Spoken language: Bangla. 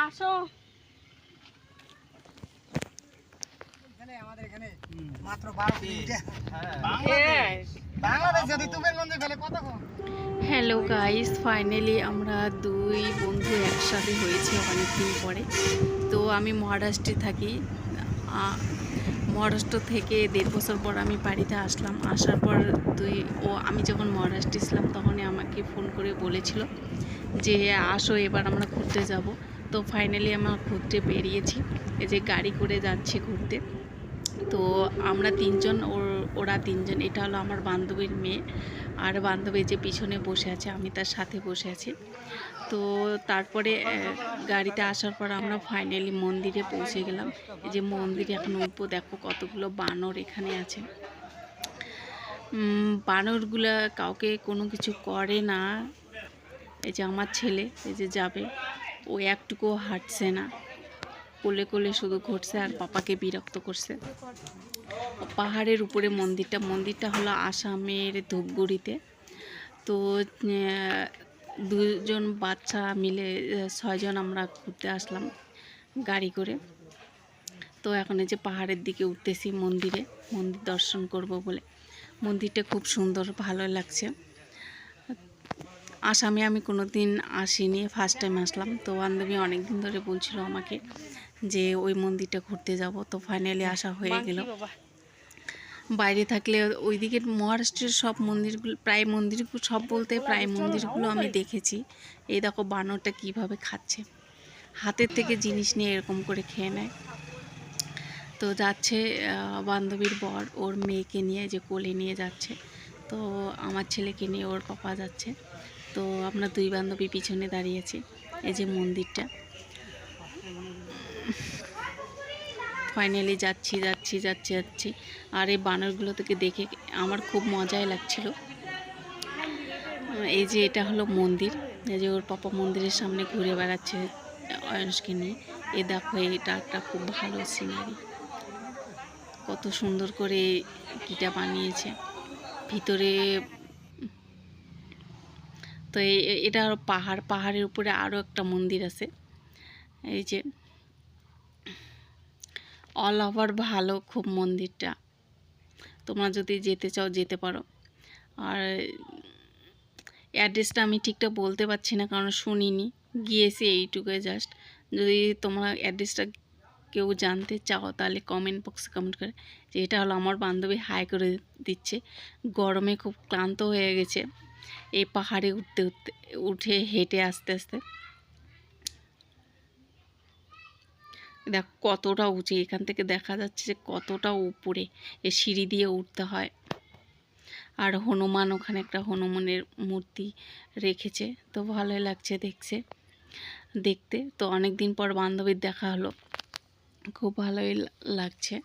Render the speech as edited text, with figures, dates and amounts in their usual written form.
আসো আমাদের এখানে মাত্র 12 মিনিট হ্যালো গাইস, ফাইনালি আমরা দুই বন্ধু একসাথে হয়েছে অনেক দিন পরে। তো আমি মহারাষ্ট্রে থাকি। মহারাষ্ট্র থেকে 1.5 বছর পর আমি বাড়িতে আসলাম। আসার পর আমি যখন মহারাষ্ট্রে ছিলাম তখনই আমাকে ফোন করে বলেছিল যে আসো এবার আমরা ঘুরতে যাব। তো ফাইনালি আমরা ঘুরতে বেরিয়েছি। এই যে গাড়ি করে যাচ্ছে ঘুরতে। তো আমরা তিনজন, ওরা তিনজন। এটা হলো আমার বান্ধবীর মেয়ে, আর বান্ধবী যে পিছনে বসে আছে, আমি তার সাথে বসে আছি। তো তারপরে গাড়িতে আসার পর আমরা ফাইনালি মন্দিরে পৌঁছে গেলাম। এই যে মন্দিরে এখন উঠবো, দেখো কতগুলো বানর এখানে আছে। বানরগুলা কাউকে কোনো কিছু করে না। এই যে আমার ছেলে এই যে যাবে, ও একটুকুও হাঁটছে না, কোলে কোলে শুধু ঘুরছে আর পাপাকে বিরক্ত করছে। পাহাড়ের উপরে মন্দিরটা হলো আসামের ধূপগুড়িতে। তো দুজন বাচ্চা মিলে 6 জন আমরা ঘুরতে আসলাম গাড়ি করে। তো এখন এই যে পাহাড়ের দিকে উঠতেছি মন্দির দর্শন করব বলে। মন্দিরটা খুব সুন্দর, ভালো লাগছে। আসামে আমি কোনো দিন আসিনি, ফার্স্ট টাইম আসলাম। তো বান্ধবী অনেক দিন ধরে বলছিল আমাকে যে ওই মন্দিরটা ঘুরতে যাব। তো ফাইনালি আসা হয়ে গেল। বাইরে থাকলে ওইদিকে মহারাষ্ট্রের সব মন্দিরগুলো, প্রায় মন্দিরগুলো আমি দেখেছি। এই দেখো বানরটা কিভাবে খাচ্ছে, হাতের থেকে জিনিস নিয়ে এরকম করে খেয়ে নেয়। তো যাচ্ছে বান্ধবীর বর ওর মেয়েকে নিয়ে, যে কোলে নিয়ে যাচ্ছে। তো আমার ছেলেকে নিয়ে ওর পাপা যাচ্ছে। তো আমরা দুই বান্ধবী পিছনে দাঁড়িয়েছি। এই যে মন্দিরটা, ফাইনালি যাচ্ছি। আর এই বানরগুলো থেকে দেখে আমার খুব মজাই লাগছিল। এই যে এটা হলো মন্দির। এই যে ওর পাপা মন্দিরের সামনে ঘুরে বেড়াচ্ছে অয়নসকে নিয়ে। এ দেখো, এটা একটা খুব ভালো সিনারি, কত সুন্দর করে কিটা বানিয়েছে ভিতরে। তো এটা পাহাড়ের উপরে আরও একটা মন্দির আছে। এই যে অল ওভার ভালো খুব মন্দিরটা, তোমরা যদি যেতে চাও যেতে পারো। আর অ্যাড্রেসটা আমি ঠিকঠাক বলতে পারছি না, কারণ শুনিনি, গিয়েছি এইটুকুই জাস্ট। যদি তোমরা অ্যাড্রেসটা কেউ জানতে চাও তাহলে কমেন্ট বক্সে কমেন্ট করে। যে এটা হলো আমার বান্ধবী হাই করে দিচ্ছে। গরমে খুব ক্লান্ত হয়ে গেছে এই পাহাড়ে উঠে হেঁটে আস্তে দেখ কতটা উঁচু, এখান থেকে দেখা যাচ্ছে যে কতটা উপরে। এ সিঁড়ি দিয়ে উঠতে হয়। আর হনুমান, ওখানে একটা হনুমানের মূর্তি রেখেছে। তো ভালোই লাগছে দেখতে। তো অনেক দিন পর বান্ধবীর দেখা হলো, খুব ভালোই লাগছে।